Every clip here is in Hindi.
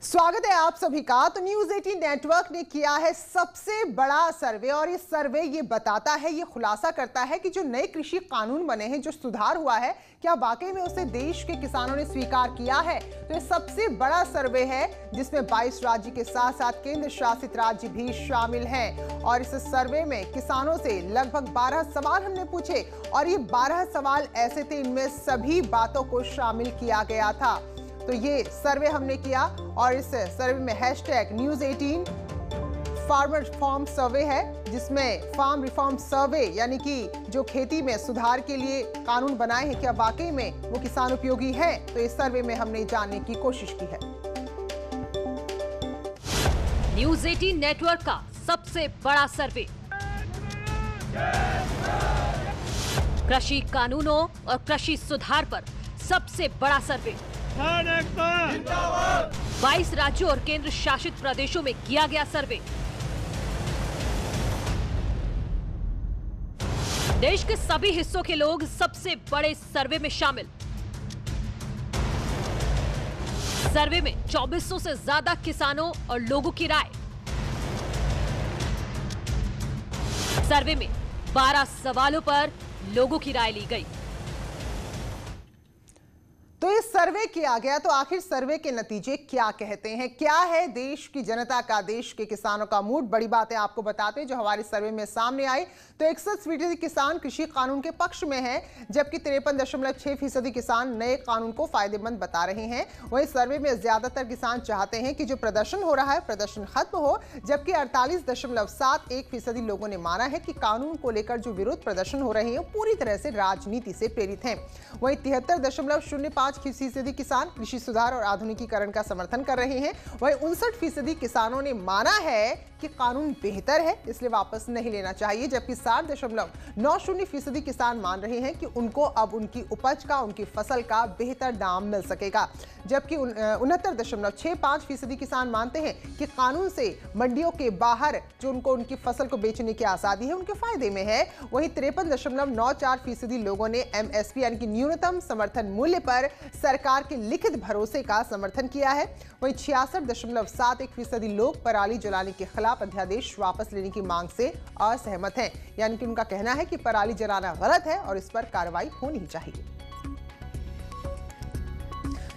स्वागत है आप सभी का। तो न्यूज 18 नेटवर्क ने किया है सबसे बड़ा सर्वे और ये सर्वे ये बताता है, ये खुलासा करता है कि जो नए कृषि कानून बने हैं, जो सुधार हुआ है, क्या वाकई में उसे देश के किसानों ने स्वीकार किया है। तो ये सबसे बड़ा सर्वे है जिसमें 22 राज्य के साथ साथ केंद्र शासित राज्य भी शामिल हैं। और इस सर्वे में किसानों से लगभग 12 सवाल हमने पूछे और ये 12 सवाल ऐसे थे, इनमें सभी बातों को शामिल किया गया था। तो ये सर्वे हमने किया और इस सर्वे में #News18 फार्मर रिफॉर्म सर्वे है, जिसमें फार्म रिफॉर्म सर्वे यानी कि जो खेती में सुधार के लिए कानून बनाए हैं, क्या वाकई में वो किसान उपयोगी है। तो इस सर्वे में हमने जानने की कोशिश की है। न्यूज 18 नेटवर्क का सबसे बड़ा सर्वे, कृषि कानूनों और कृषि सुधार पर सबसे बड़ा सर्वे 22 राज्यों और केंद्र शासित प्रदेशों में किया गया सर्वे। देश के सभी हिस्सों के लोग सबसे बड़े सर्वे में शामिल। सर्वे में 2400 से ज्यादा किसानों और लोगों की राय। सर्वे में 12 सवालों पर लोगों की राय ली गई। तो ये सर्वे किया गया, तो आखिर सर्वे के नतीजे क्या कहते हैं, क्या है देश की जनता का, देश के किसानों का मूड। बड़ी बातें आपको बताते हैं जो हमारे सर्वे में सामने आई। तो 61% किसान कृषि कानून के पक्ष में है, जबकि 53.6% किसान नए कानून को फायदेमंद बता रहे हैं। वहीं सर्वे में ज्यादातर किसान चाहते हैं कि जो प्रदर्शन हो रहा है, प्रदर्शन खत्म हो, जबकि 48.71% लोगों ने माना है कि कानून को लेकर जो विरोध प्रदर्शन हो रहे हैं पूरी तरह से राजनीति से प्रेरित हैं। वहीं 73.05% किसान कृषि सुधार और आधुनिकीकरण का समर्थन कर रहे हैं। वहीं 59% किसानों ने माना है कि कानून बेहतर है, इसलिए वापस नहीं लेना चाहिए, जबकि 60.90% किसान मान रहे हैं कि उनको अब उनकी उपज का, उनकी फसल का बेहतर दाम मिल सकेगा। जबकि 69.65% किसान मानते हैं कि कानून से मंडियों के बाहर जो उनको उनकी फसल को बेचने की आजादी है, उनके फायदे में है। वहीं 53.94% लोगों ने MSP यानी कि न्यूनतम समर्थन मूल्य पर सरकार के लिखित भरोसे का समर्थन किया है। वहीं 66.71% लोग पराली जलाने के खिलाफ अध्यादेश वापस लेने की मांग से असहमत हैं, यानी कि उनका कहना है कि पराली जलाना गलत है और इस पर कार्रवाई होनी चाहिए।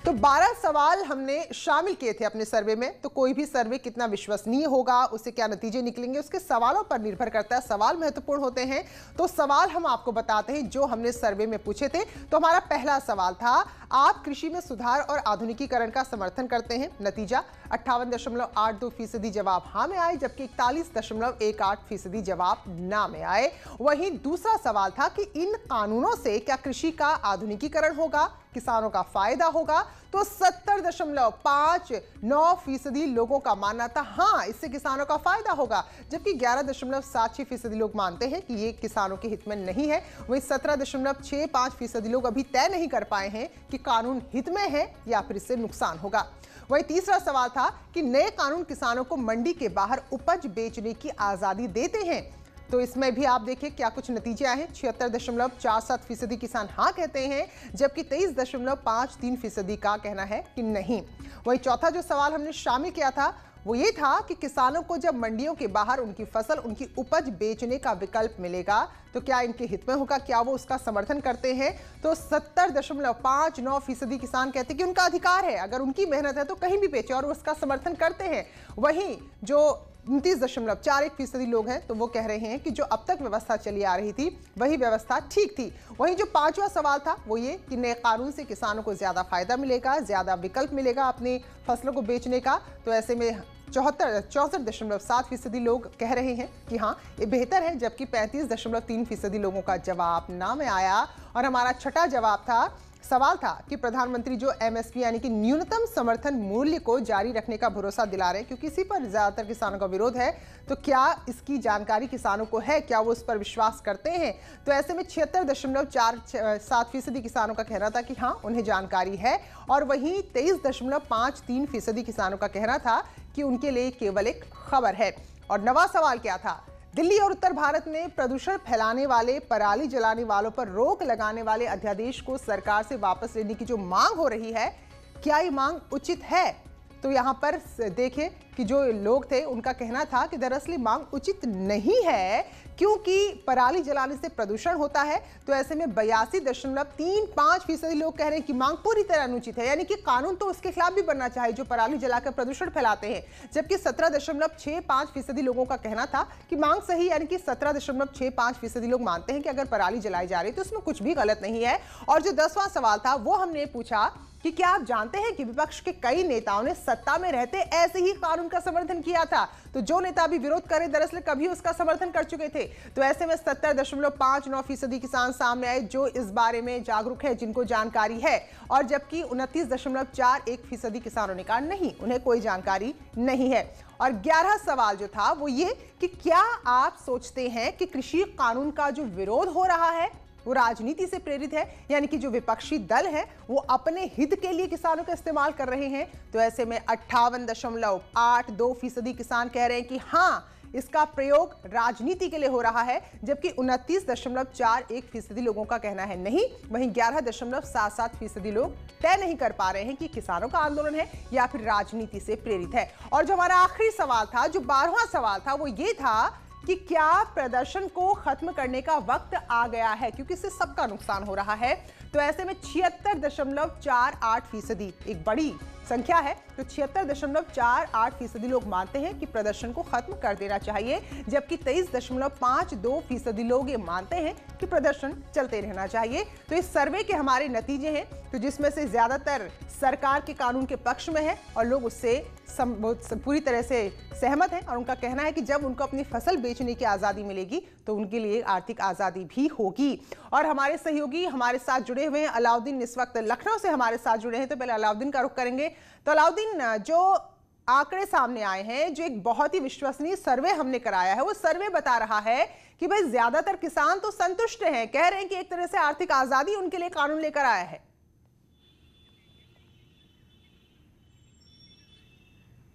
तो 12 सवाल हमने शामिल किए थे अपने सर्वे में। तो कोई भी सर्वे कितना विश्वसनीय होगा, उससे क्या नतीजे निकलेंगे, उसके सवालों पर निर्भर करता है। सवाल महत्वपूर्ण होते हैं। तो सवाल हम आपको बताते हैं जो हमने सर्वे में पूछे थे। तो हमारा पहला सवाल था, आप कृषि में सुधार और आधुनिकीकरण का समर्थन करते हैं। नतीजा 58.82% जवाब हाँ में आए, जबकि 41.18% जवाब ना में आए। वहीं दूसरा सवाल था कि इन कानूनों से क्या कृषि का आधुनिकीकरण होगा, किसानों का फायदा होगा। तो 70.59% लोगों का मानना था हाँ, इससे किसानों का फायदा होगा, जबकि 11.76% लोग मानते हैं कि ये किसानों के हित में नहीं है। वहीं 17.65% लोग अभी तय नहीं कर पाए हैं कि कानून हित में है या फिर इससे नुकसान होगा। वहीं तीसरा सवाल था कि नए कानून किसानों को मंडी के बाहर उपज बेचने की आजादी देते हैं। तो इसमें भी आप देखिए क्या कुछ नतीजे आए हैं। 76.47% किसान हाँ कहते हैं, जबकि 23.53% का कहना है कि नहीं। वहीं चौथा जो सवाल हमने शामिल किया था वो ये था कि किसानों को जब मंडियों के बाहर उनकी फसल, उनकी उपज बेचने का विकल्प मिलेगा तो क्या इनके हित में होगा, क्या वो उसका समर्थन करते हैं। तो 70.59% किसान कहते हैं कि उनका अधिकार है, अगर उनकी मेहनत है तो कहीं भी बेचे, और उसका समर्थन करते हैं। वहीं जो 29.41% लोग हैं तो वो कह रहे हैं कि जो अब तक व्यवस्था चली आ रही थी वही व्यवस्था ठीक थी। वहीं जो पांचवा सवाल था वो ये कि नए कानून से किसानों को ज्यादा फायदा मिलेगा, ज्यादा विकल्प मिलेगा अपनी फसलों को बेचने का। तो ऐसे में 64.7% लोग कह रहे हैं कि हाँ ये बेहतर है, जबकि 35.3% लोगों का जवाब ना में आया। और हमारा छठा सवाल था कि प्रधानमंत्री जो MSP यानी कि न्यूनतम समर्थन मूल्य को जारी रखने का भरोसा दिला रहे हैं, क्योंकि इसी पर ज्यादातर किसानों का विरोध है। तो क्या इसकी जानकारी किसानों को है, क्या वो उस पर विश्वास करते हैं। तो ऐसे में 76.47% किसानों का कहना था कि हाँ उन्हें जानकारी है, और वहीं 23.53% किसानों का कहना था कि उनके लिए केवल एक खबर है। और नवा सवाल क्या था, दिल्ली और उत्तर भारत में प्रदूषण फैलाने वाले, पराली जलाने वालों पर रोक लगाने वाले अध्यादेश को सरकार से वापस लेने की जो मांग हो रही है, क्या ये मांग उचित है। तो यहाँ पर देखिए कि जो लोग थे उनका कहना था कि दरअसल मांग उचित नहीं है क्योंकि पराली जलाने से प्रदूषण होता है। तो ऐसे में 82.35% लोग कह रहे हैं कि मांग पूरी तरह अनुचित है, यानी कि कानून तो उसके खिलाफ भी बनना चाहिए जो पराली जलाकर प्रदूषण फैलाते हैं। जबकि 17.65% लोगों का कहना था कि मांग सही, यानी कि 17.65% लोग मानते हैं कि अगर पराली जलाई जा रही है तो उसमें कुछ भी गलत नहीं है। और जो 10वां सवाल था वो हमने पूछा कि क्या आप जानते हैं कि विपक्ष के कई नेताओं ने सत्ता में रहते ऐसे ही कानून का समर्थन किया था। तो जो नेता भी विरोध करे दरअसल कभी उसका समर्थन कर चुके थे। तो ऐसे में 70.59% किसान सामने आए जो इस बारे में जागरूक है, जिनको जानकारी है। और जबकि 29.41% किसानों ने कहा नहीं, उन्हें कोई जानकारी नहीं है। और 11 सवाल जो था वो ये कि क्या आप सोचते हैं कि कृषि कानून का जो विरोध हो रहा है वो राजनीति से प्रेरित है, यानी कि जो विपक्षी दल है वो अपने हित के लिए किसानों का इस्तेमाल कर रहे हैं। तो ऐसे में 58.82% किसान कह रहे हैं कि हाँ, इसका प्रयोग राजनीति के लिए हो रहा है, जबकि 29.41% लोगों का कहना है नहीं। वहीं 11.77% लोग तय नहीं कर पा रहे हैं कि किसानों का आंदोलन है या फिर राजनीति से प्रेरित है। और जो हमारा आखिरी सवाल था, जो 12वां सवाल था, वो ये था कि क्या प्रदर्शन को खत्म करने का वक्त आ गया है, क्योंकि इससे सबका नुकसान हो रहा है। तो ऐसे में 76.48%, एक बड़ी संख्या है, तो 76.48% लोग मानते हैं कि प्रदर्शन को खत्म कर देना चाहिए, जबकि 23.52% लोग ये मानते हैं कि प्रदर्शन चलते रहना चाहिए। तो इस सर्वे के हमारे नतीजे हैं, तो जिसमें से ज्यादातर सरकार के कानून के पक्ष में है और लोग उससे पूरी तरह से सहमत हैं। और उनका कहना है कि जब उनको अपनी फसल बेचने की आज़ादी मिलेगी तो उनके लिए आर्थिक आज़ादी भी होगी। और हमारे सहयोगी हमारे साथ जुड़े हुए हैं, अलाउद्दीन इस वक्त लखनऊ से हमारे साथ जुड़े हैं। तो पहले अलाउद्दीन का रुख करेंगे। तो अलाउद्दीन, जो आंकड़े सामने आए हैं, जो एक बहुत ही विश्वसनीय सर्वे हमने कराया है, वो सर्वे बता रहा है कि भाई ज्यादातर किसान तो संतुष्ट हैं, कह रहे हैं कि एक तरह से आर्थिक आज़ादी उनके लिए कानून लेकर आया है।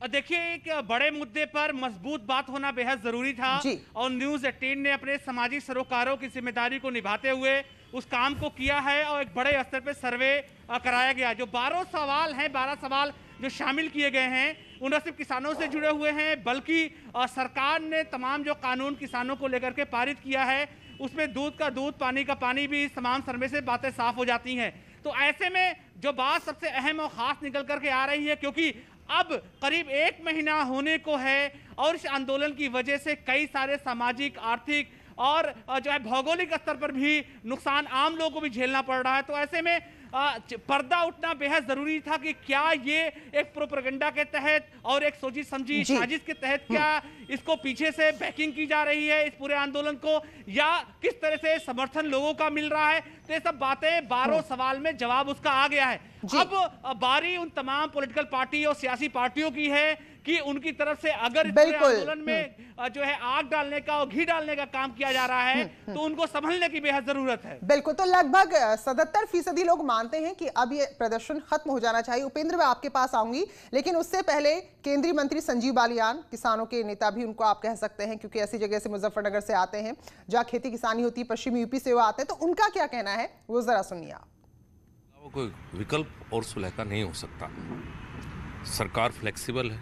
देखिए, एक बड़े मुद्दे पर मजबूत बात होना बेहद जरूरी था और न्यूज़ 18 ने अपने सामाजिक सरोकारों की जिम्मेदारी को निभाते हुए उस काम को किया है और एक बड़े स्तर पर सर्वे कराया गया। जो 12 सवाल हैं, 12 सवाल जो शामिल किए गए हैं, उनमें सिर्फ किसानों से जुड़े हुए हैं, बल्कि सरकार ने तमाम जो कानून किसानों को लेकर के पारित किया है, उसमें दूध का दूध, पानी का पानी भी इस तमाम सर्वे से बातें साफ हो जाती हैं। तो ऐसे में जो बात सबसे अहम और खास निकल करके आ रही है, क्योंकि अब करीब 1 महीना होने को है और इस आंदोलन की वजह से कई सारे सामाजिक, आर्थिक और जो है भौगोलिक स्तर पर भी नुकसान आम लोगों को भी झेलना पड़ रहा है। तो ऐसे में पर्दा उठना बेहद जरूरी था कि क्या ये एक प्रोपेगेंडा के तहत और एक सोची समझी साजिश के तहत क्या इसको पीछे से बैकिंग की जा रही है इस पूरे आंदोलन को, या किस तरह से समर्थन लोगों का मिल रहा है। तो ये सब बातें 12 सवाल में जवाब उसका आ गया है। अब बारी उन तमाम पॉलिटिकल पार्टी और सियासी पार्टियों की है कि उनकी तरफ से अगर इस पूरे आंदोलन में जो है आग डालने का और घी डालने का काम किया जा रहा है तो उनको संभलने की बेहद जरूरत है। बिल्कुल, तो लगभग 77% लोग मानते हैं कि अब ये प्रदर्शन खत्म हो जाना चाहिए। उपेंद्र, मैं आपके पास आऊंगी, लेकिन उससे पहले केंद्रीय मंत्री संजीव बालियान, किसानों के नेता भी उनको आप कह सकते हैं, क्योंकि ऐसी जगह से मुजफ्फरनगर से आते हैं जहाँ खेती किसानी होती है, पश्चिमी यूपी से वो आते हैं, तो उनका क्या कहना है वो जरा सुनिए आप। कोई विकल्प और सुलह का नहीं हो सकता। सरकार फ्लेक्सिबल है,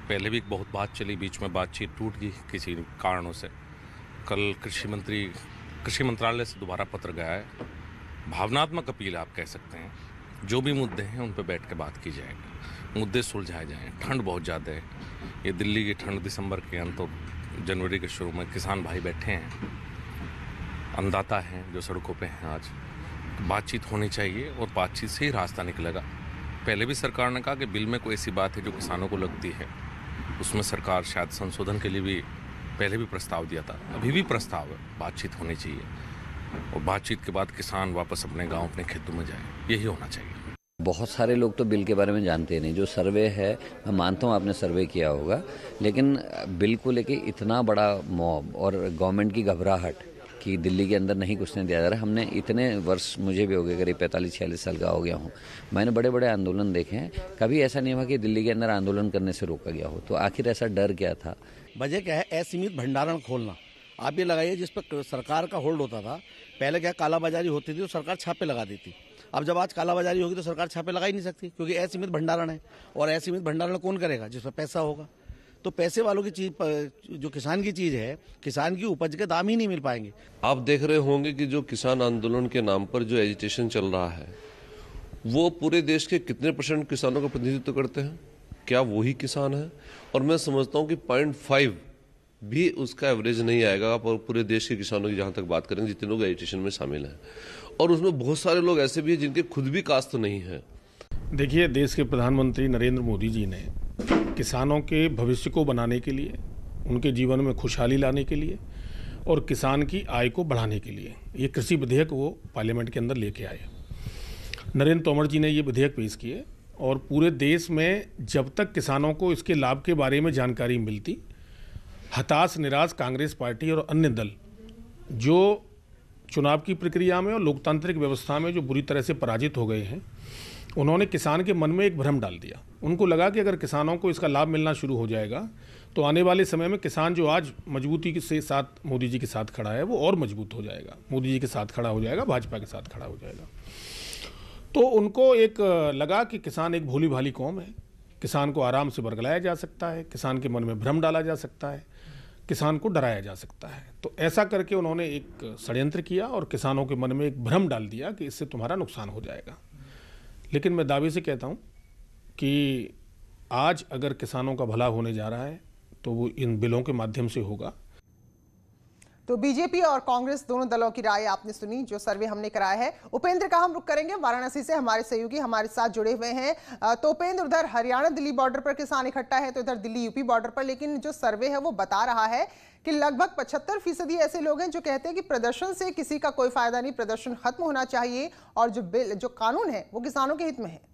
पहले भी बहुत बात चली, बीच में बातचीत टूट गई किसी कारणों से। कल कृषि मंत्रालय से दोबारा पत्र गया है, भावनात्मक अपील आप कह सकते हैं। जो भी मुद्दे हैं उन पर बैठ के बात की जाएगी, मुद्दे सुलझाए जाएं। ठंड बहुत ज़्यादा है, ये दिल्ली की ठंड दिसंबर के अंत और जनवरी के शुरू में किसान भाई बैठे हैं, अन्नदाता हैं जो सड़कों पे हैं। आज बातचीत होनी चाहिए और बातचीत से ही रास्ता निकलेगा। पहले भी सरकार ने कहा कि बिल में कोई ऐसी बात है जो किसानों को लगती है, उसमें सरकार शायद संशोधन के लिए भी पहले भी प्रस्ताव दिया था, अभी भी प्रस्ताव है। बातचीत होनी चाहिए और बातचीत के बाद किसान वापस अपने गांव, अपने खेतों में जाए, यही होना चाहिए। बहुत सारे लोग तो बिल के बारे में जानते नहीं। जो सर्वे है, मैं मानता हूँ आपने सर्वे किया होगा, लेकिन बिल को लेके इतना बड़ा मॉब और गवर्नमेंट की घबराहट कि दिल्ली के अंदर नहीं घुसने दिया जा रहा है। हमने इतने वर्ष, मुझे भी हो गए, करीब 45-46 साल का हो गया हूँ, मैंने बड़े बड़े आंदोलन देखे हैं, कभी ऐसा नहीं हुआ कि दिल्ली के अंदर आंदोलन करने से रोका गया हो। तो आखिर ऐसा डर क्या था? वजह क्या है? असीमित भंडारण खोलना। आप ये लगाइए, जिस पर सरकार का होल्ड होता था, पहले क्या कालाबाजारी होती थी तो सरकार छापे लगा देती, अब जब आज कालाबाजारी होगी तो सरकार छापे लगा ही नहीं सकती, क्योंकि असीमित भंडारण है, और असीमित भंडारण कौन करेगा? जिसमें पैसा होगा। तो पैसे वालों की चीज, जो किसान की चीज है, किसान की उपज के दाम ही नहीं मिल पाएंगे। आप देख रहे होंगे कि जो किसान आंदोलन के नाम पर जो एजिटेशन चल रहा है, वो पूरे देश के कितने % किसानों का प्रतिनिधित्व करते हैं? क्या वही किसान है? और मैं समझता हूं कि 0.5 भी उसका एवरेज नहीं आएगा पर पूरे देश के किसानों की जहां तक बात करें, जितने लोग एजिटेशन में शामिल हैं। और उसमें बहुत सारे लोग ऐसे भी हैं जिनके खुद भी काश्त तो नहीं है। देखिए, देश के प्रधानमंत्री नरेंद्र मोदी जी ने किसानों के भविष्य को बनाने के लिए, उनके जीवन में खुशहाली लाने के लिए और किसान की आय को बढ़ाने के लिए ये कृषि विधेयक वो पार्लियामेंट के अंदर लेके आए। नरेंद्र तोमर जी ने ये विधेयक पेश किए और पूरे देश में जब तक किसानों को इसके लाभ के बारे में जानकारी मिलती, हताश निराश कांग्रेस पार्टी और अन्य दल जो चुनाव की प्रक्रिया में और लोकतांत्रिक व्यवस्था में जो बुरी तरह से पराजित हो गए हैं, उन्होंने किसान के मन में एक भ्रम डाल दिया। उनको लगा कि अगर किसानों को इसका लाभ मिलना शुरू हो जाएगा तो आने वाले समय में किसान जो आज मजबूती के साथ मोदी जी के साथ खड़ा है वो और मजबूत हो जाएगा, मोदी जी के साथ खड़ा हो जाएगा, भाजपा के साथ खड़ा हो जाएगा। तो उनको एक लगा कि किसान एक भोली भाली कौम है, किसान को आराम से बरगलाया जा सकता है, किसान के मन में भ्रम डाला जा सकता है, किसान को डराया जा सकता है। तो ऐसा करके उन्होंने एक षड्यंत्र किया और किसानों के मन में एक भ्रम डाल दिया कि इससे तुम्हारा नुकसान हो जाएगा। लेकिन मैं दावे से कहता हूं कि आज अगर किसानों का भला होने जा रहा है तो वो इन बिलों के माध्यम से होगा। तो बीजेपी और कांग्रेस दोनों दलों की राय आपने सुनी, जो सर्वे हमने कराया है। उपेंद्र का हम रुख करेंगे, वाराणसी से हमारे सहयोगी हमारे साथ जुड़े हुए हैं। तो उपेंद्र, उधर हरियाणा दिल्ली बॉर्डर पर किसान इकट्ठा है, तो इधर दिल्ली यूपी बॉर्डर पर, लेकिन जो सर्वे है वो बता रहा है कि लगभग 75% ऐसे लोग हैं जो कहते हैं कि प्रदर्शन से किसी का कोई फायदा नहीं, प्रदर्शन खत्म होना चाहिए और जो बिल, जो कानून है वो किसानों के हित में है।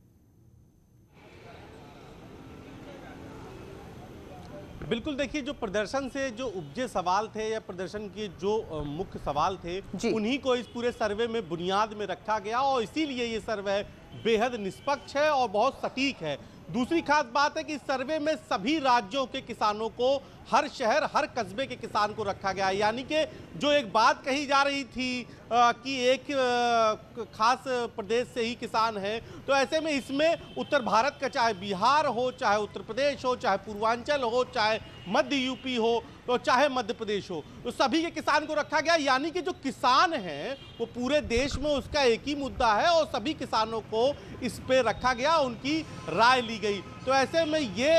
बिल्कुल, देखिए, जो प्रदर्शन से जो उपजे सवाल थे या प्रदर्शन के जो मुख्य सवाल थे, उन्हीं को इस पूरे सर्वे में बुनियाद में रखा गया और इसीलिए ये सर्वे बेहद निष्पक्ष है और बहुत सटीक है। दूसरी खास बात है कि इस सर्वे में सभी राज्यों के किसानों को, हर शहर हर कस्बे के किसान को रखा गया है। यानी कि जो एक बात कही जा रही थी कि एक खास प्रदेश से ही किसान है, तो ऐसे में इसमें उत्तर भारत का, चाहे बिहार हो, चाहे उत्तर प्रदेश हो, चाहे पूर्वांचल हो, चाहे मध्य यूपी हो, तो चाहे मध्य प्रदेश हो, तो सभी के किसान को रखा गया। यानी कि जो किसान है वो पूरे देश में उसका एक ही मुद्दा है और सभी किसानों को इस पे रखा गया, उनकी राय ली गई। तो ऐसे में ये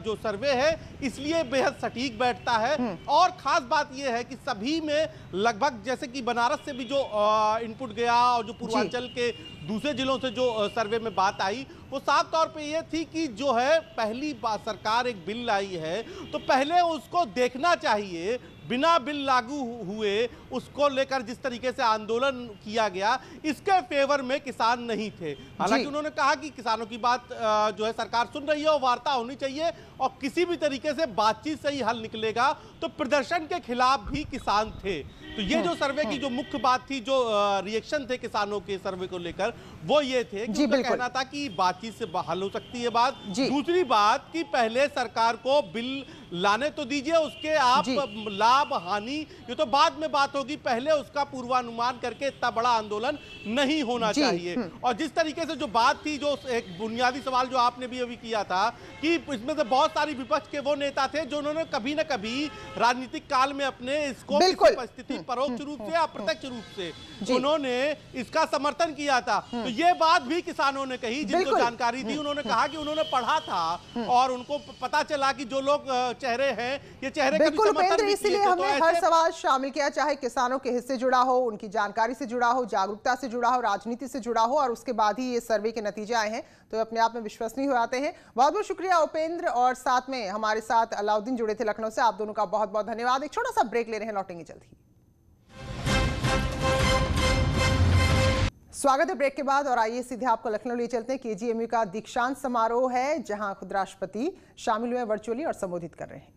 जो सर्वे है इसलिए बेहद सटीक बैठता है। और खास बात ये है कि सभी में लगभग, जैसे कि बनारस से भी जो इनपुट गया और जो पूर्वांचल के दूसरे जिलों से जो सर्वे में बात आई, वो साफ तौर पे ये थी कि जो है पहली बार सरकार एक बिल लाई है तो पहले उसको देखना चाहिए। बिना बिल लागू हुए उसको लेकर जिस तरीके से आंदोलन किया गया, इसके फेवर में किसान नहीं थे। हालांकि उन्होंने कहा कि किसानों की बात जो है सरकार सुन रही है और वार्ता होनी चाहिए और किसी भी तरीके से बातचीत से ही हल निकलेगा। तो प्रदर्शन के खिलाफ भी किसान थे। तो ये जो सर्वे की जो मुख्य बात थी, जो रिएक्शन थे किसानों के सर्वे को लेकर, वो ये थे कि उनका कहना था कि बातचीत से हल हो सकती है बात। दूसरी बात कि पहले सरकार को बिल लाने तो दीजिए, उसके आप लाभ हानि ये तो बाद में बात होगी, पहले उसका पूर्वानुमान करके इतना बड़ा आंदोलन नहीं होना चाहिए। और जिस तरीके से जो बात थी, जो एक बुनियादी सवाल जो आपने भी अभी किया था कि इसमें से बहुत सारी विपक्ष के वो नेता थे जो उन्होंने कभी न कभी राजनीतिक काल में अपने इसको परिस्थिति परोक्ष रूप से अप्रत्यक्ष रूप से उन्होंने इसका समर्थन किया था। तो ये बात भी किसानों ने कही, जिनको जानकारी थी, उन्होंने कहा कि उन्होंने पढ़ा था और उनको पता चला कि जो लोग चेहरे हैं ये चेहरे का भी समर्थन भी किए। इसलिए हमने हर सवाल शामिल किया, चाहे किसानों के हिस्से जुड़ा हो, उनकी जानकारी से जुड़ा हो, जागरूकता से जुड़ा हो, राजनीति से जुड़ा हो, और उसके बाद ही ये सर्वे के नतीजे आए हैं, तो अपने आप में विश्वसनीय हो जाते हैं। बहुत बहुत शुक्रिया उपेंद्र, और साथ में हमारे साथ अलाउद्दीन जुड़े थे लखनऊ से। आप दोनों का बहुत बहुत धन्यवाद। एक छोटा सा ब्रेक ले रहे हैं, लौटेंगे जल्दी। स्वागत है ब्रेक के बाद, और आइए सीधे आपको लखनऊ ले चलते हैं। केजीएमयू का दीक्षांत समारोह है, जहां खुद राष्ट्रपति शामिल हुए वर्चुअली और संबोधित कर रहे हैं,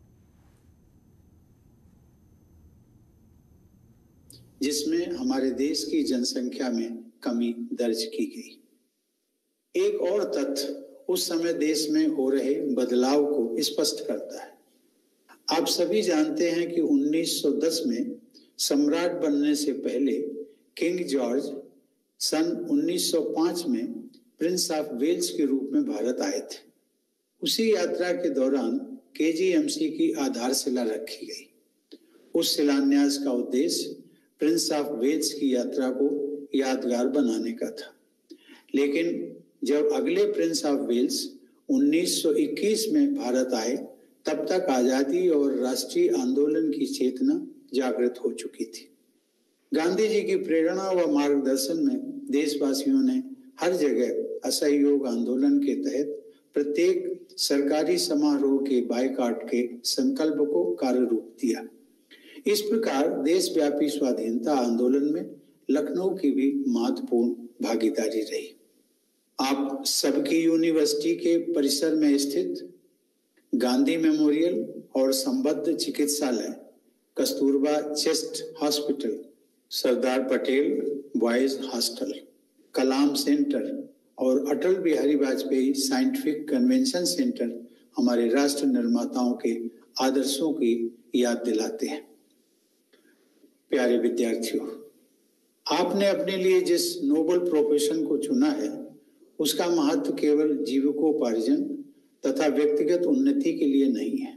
जिसमें हमारे देश की जनसंख्या में कमी दर्ज की गई। एक और तथ्य उस समय देश में हो रहे बदलाव को स्पष्ट करता है। आप सभी जानते हैं कि 1910 में सम्राट बनने से पहले किंग जॉर्ज सन 1905 में प्रिंस ऑफ वेल्स के रूप में भारत आए थे। उसी यात्रा के दौरान केजीएमसी की आधारशिला रखी गई। उस शिलान्यास का उद्देश्य प्रिंस ऑफ वेल्स की यात्रा को यादगार बनाने का था। लेकिन जब अगले प्रिंस ऑफ वेल्स 1921 में भारत आए, तब तक आजादी और राष्ट्रीय आंदोलन की चेतना जागृत हो चुकी थी। गांधी जी की प्रेरणा व मार्गदर्शन में देशवासियों ने हर जगह असहयोग आंदोलन के तहत प्रत्येक सरकारी समारोह के बायकॉट के संकल्प को कार्य रूप दिया। इस प्रकार देशव्यापी स्वाधीनता आंदोलन में लखनऊ की भी महत्वपूर्ण भागीदारी रही। आप सबकी यूनिवर्सिटी के परिसर में स्थित गांधी मेमोरियल और संबद्ध चिकित्सालय, Kasturba chest hospital, Sardar Patel boys hostel, Kalam centre और Atal Bihari Vajpayee scientific convention centre हमारे राष्ट्र निर्माताओं के आदर्शों की याद दिलाते हैं। प्यारे विद्यार्थियों, आपने अपने लिए जिस नोबल प्रोफेशन को चुना है, उसका महत्व केवल जीविकोपार्जन तथा व्यक्तिगत उन्नति के लिए नहीं है।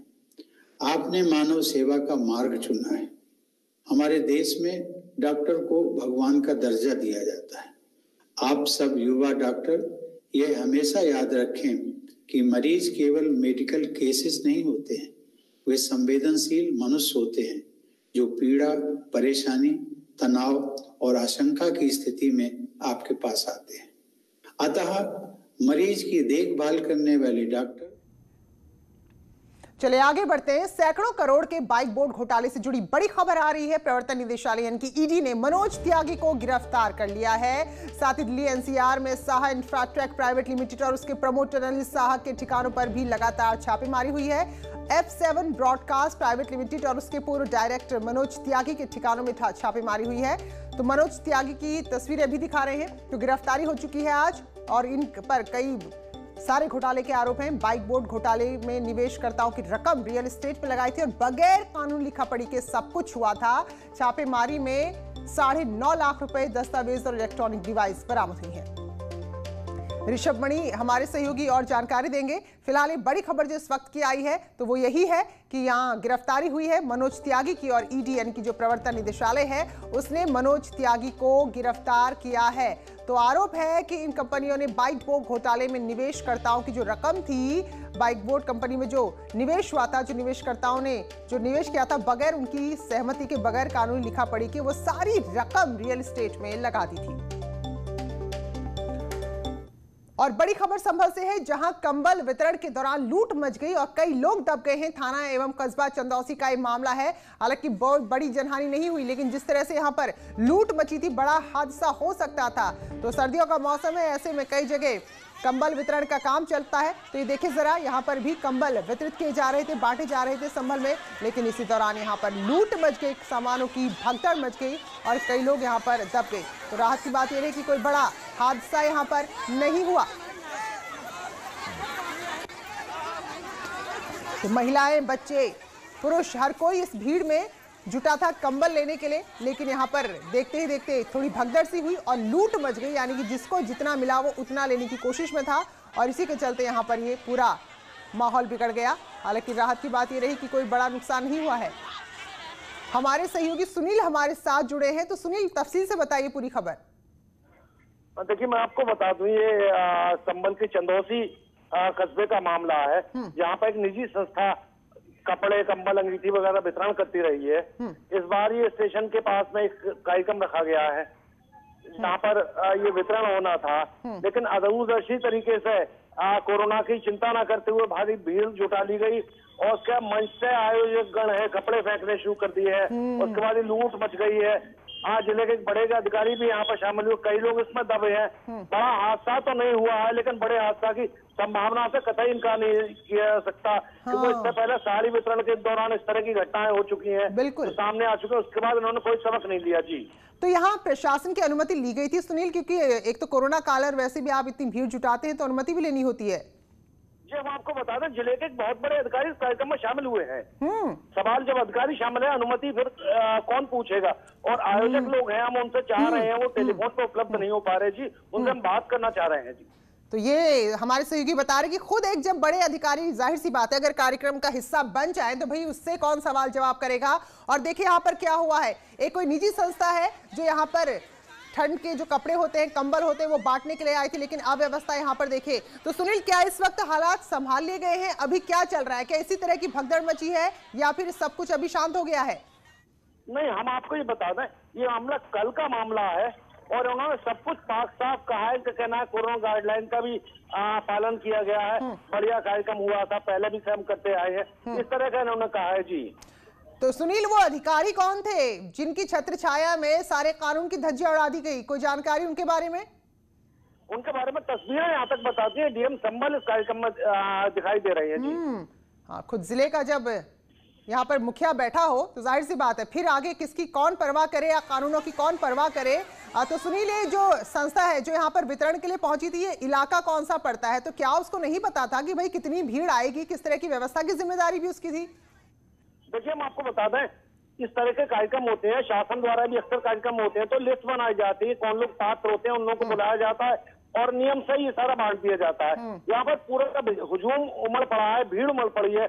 आपने मानव सेवा का मार्ग चुना है। हमारे देश में डॉक्टर को भगवान का दर्जा दिया जाता है। आप सब युवा डॉक्टर यह हमेशा याद रखें कि मरीज केवल मेडिकल केसेस नहीं होते हैं, वे संवेदनशील मनुष्य होते हैं जो पीड़ा, परेशानी, तनाव और आशंका की स्थिति में आपके पास आते हैं। अतः मरीज की देखभाल करने वाले डॉक्टर। चले आगे बढ़ते हैं। सैकड़ों करोड़ के बाइक बोर्ड घोटाले से जुड़ी बड़ी खबर आ रही है। प्रवर्तन निदेशालय यानी कि ईडी ने मनोज त्यागी को गिरफ्तार कर लिया है। साथ ही दिल्ली एनसीआर में साहा इंफ्राटेक प्राइवेट लिमिटेड और उसके प्रमोटर अनिल साहा के ठिकानों पर भी लगातार छापेमारी हुई है। F7 ब्रॉडकास्ट प्राइवेट लिमिटेड और उसके पूर्व डायरेक्टर मनोज त्यागी के ठिकानों में छापेमारी हुई है। तो मनोज त्यागी की तस्वीरें भी दिखा रहे हैं। तो गिरफ्तारी हो चुकी है आज और इन पर कई सारे घोटाले के आरोप हैं। बाइक बोर्ड घोटाले में निवेशकर्ताओं की रकम रियल एस्टेट पर लगाई थी और बगैर कानून लिखा पढ़ी के सब कुछ हुआ था। छापेमारी में 9.5 लाख रुपए, दस्तावेज और इलेक्ट्रॉनिक डिवाइस बरामद हुई है। ऋषभ मणि हमारे सहयोगी और जानकारी देंगे। फिलहाल बड़ी खबर जो इस वक्त की आई है तो वो यही है कि यहाँ गिरफ्तारी हुई है मनोज त्यागी की और ईडी यानी कि जो प्रवर्तन निदेशालय है उसने मनोज त्यागी को गिरफ्तार किया है। तो आरोप है कि इन कंपनियों ने बाइक बोर्ड घोटाले में निवेशकर्ताओं की जो रकम थी, बाइक बोर्ड कंपनी में जो निवेश हुआ था, जो निवेशकर्ताओं ने जो निवेश किया था बगैर उनकी सहमति के, बगैर कानूनी लिखा पढ़ी के, वो सारी रकम रियल एस्टेट में लगा दी थी। और बड़ी खबर संभल से है जहां कंबल वितरण के दौरान लूट मच गई और कई लोग दब गए हैं। थाना एवं कस्बा चंदौसी का ये मामला है। हालांकि बहुत बड़ी जनहानि नहीं हुई, लेकिन जिस तरह से यहां पर लूट मची थी, बड़ा हादसा हो सकता था। तो सर्दियों का मौसम है, ऐसे में कई जगह कंबल वितरण का काम चलता है। तो ये देखिए जरा, यहाँ पर भी कंबल वितरित किए जा रहे थे, बांटे जा रहे थे संभल में, लेकिन इसी दौरान यहाँ पर लूट मच गई, सामानों की भगदड़ मच गई और कई लोग यहाँ पर दब गए। तो राहत की बात यह है कि कोई बड़ा हादसा यहाँ पर नहीं हुआ। तो महिलाएं, बच्चे, पुरुष, हर कोई इस भीड़ में जुटा था कंबल लेने के लिए, लेकिन यहाँ पर देखते ही देखते थोड़ी भगदड़ सी हुई और लूट मच गई। यानी कि जिसको जितना मिला वो उतना लेने की कोशिश में था और इसी के चलते यहाँ पर ये पूरा माहौल बिगड़ गया। हालांकि राहत की बात ये रही कि कोई बड़ा नुकसान नहीं हुआ है। हमारे सहयोगी सुनील हमारे साथ जुड़े हैं। तो सुनील, तफसील से बताइए पूरी खबर। देखिए, मैं आपको बता दूं, ये संभल के चंदौसी कस्बे का मामला है, जहाँ पर एक निजी संस्था कपड़े, कंबल, अंगीठी वगैरह वितरण करती रही है। इस बार ये स्टेशन के पास में एक कार्यक्रम रखा गया है जहाँ पर ये वितरण होना था, लेकिन अदूरदर्शी तरीके से कोरोना की चिंता न करते हुए भारी भीड़ जुटा ली गई और उसके मंच से आयोजक गण है कपड़े फेंकने शुरू कर दिए है। उसके बाद लूट मच गई है। आज जिले के बड़े अधिकारी भी यहाँ पर शामिल हुए, कई लोग इसमें दबे हैं। बड़ा हादसा तो नहीं हुआ है, लेकिन बड़े हादसा की संभावना से कतई इनकार नहीं किया जा सकता, क्योंकि इससे पहले साड़ी वितरण के दौरान इस तरह की घटनाएं हो चुकी हैं, बिल्कुल तो सामने आ चुके हैं। उसके बाद इन्होंने कोई सबक नहीं लिया। जी, तो यहाँ प्रशासन की अनुमति ली गई थी सुनील, क्योंकि एक तो कोरोना काल और वैसे भी आप इतनी भीड़ जुटाते हैं तो अनुमति भी लेनी होती है। जी हम आपको बता दें, जिले के एक बहुत बड़े अधिकारी इस कार्यक्रम में शामिल हुए हैं। सवाल जब अधिकारी शामिल है, अनुमति फिर कौन पूछेगा? और आयोजक लोग हैं, हम उनसे चाह रहे हैं, वो टेलीफोन पे उपलब्ध नहीं हो पा रहे जी, उनसे हम बात करना चाह रहे हैं जी। तो ये हमारे सहयोगी बता रहे कि खुद एक जब बड़े अधिकारी, जाहिर सी बात है, अगर कार्यक्रम का हिस्सा बन जाए तो भाई उससे कौन सवाल जवाब करेगा। और देखिए यहाँ पर क्या हुआ है, एक कोई निजी संस्था है जो यहाँ पर ठंड के जो कपड़े होते हैं, कंबल होते हैं, वो बांटने के लिए आई थी, लेकिन अव्यवस्था यहाँ पर देखिए। तो सुनील, क्या इस वक्त हालात संभाल लिए गए हैं? अभी क्या चल रहा है? क्या इसी तरह की भगदड़ मची है या फिर सब कुछ अभी शांत हो गया है? नहीं, हम आपको ये बता दें, ये मामला कल का मामला है और उन्होंने सब कुछ पाक साफ कहा है कि कहना है कोरोना गाइडलाइन का भी पालन किया गया है, बढ़िया कार्यक्रम हुआ था, पहले भी से हम करते आए हैं, इस तरह का उन्होंने कहा है जी। तो सुनील, वो अधिकारी कौन थे जिनकी छत्र छाया में सारे कानून की धज्जियां उड़ा दी गई? कोई जानकारी उनके बारे में? उनके बारे में तस्वीरें यहाँ तक बताती है, डीएम संभल इस कार्यक्रम में दिखाई दे रही है जी। हाँ, खुद जिले का जब यहाँ पर मुखिया बैठा हो तो जाहिर सी बात है फिर आगे किसकी कौन परवाह करे या कानूनों की कौन परवाह करे। तो सुनील, ये जो संस्था है जो यहाँ पर वितरण के लिए पहुंची थी, ये इलाका कौन सा पड़ता है? तो क्या उसको नहीं पता था कि भाई कितनी भीड़ आएगी, किस तरह की व्यवस्था की जिम्मेदारी भी उसकी थी? देखिए हम आपको बता दें, इस तरह के कार्यक्रम होते हैं, शासन द्वारा भी अक्सर कार्यक्रम होते हैं, तो लिस्ट बनाई जाती है, कौन लोग पात्र होते हैं, उन लोगों को बुलाया जाता है और नियम से ये सारा बांट दिया जाता है। यहाँ पर पूरा हुजूम उमड़ पड़ा है, भीड़ उमड़ पड़ी है।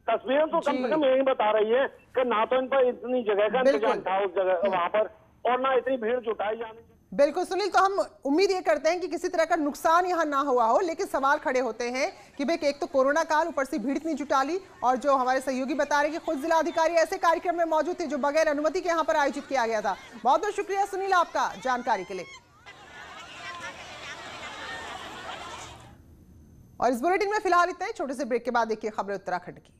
तस्वीरें तो कम से कम यही बता रही है कि ना तो इन पर इतनी जगह का इंतजाम था उस जगह वहां पर, और ना इतनी भीड़ जुटाई जानी। बिल्कुल सुनील, तो हम उम्मीद ये करते हैं कि किसी तरह का नुकसान यहाँ ना हुआ हो, लेकिन सवाल खड़े होते हैं कि भाई एक तो कोरोना काल, ऊपर से भीड़ इतनी जुटा ली, और जो हमारे सहयोगी बता रहे हैं कि खुद जिला अधिकारी ऐसे कार्यक्रम में मौजूद थे जो बगैर अनुमति के यहाँ पर आयोजित किया गया था। बहुत बहुत शुक्रिया सुनील आपका जानकारी के लिए। और इस बुलेटिन में फिलहाल इतना ही। छोटे से ब्रेक के बाद देखिए खबरें उत्तराखंड की।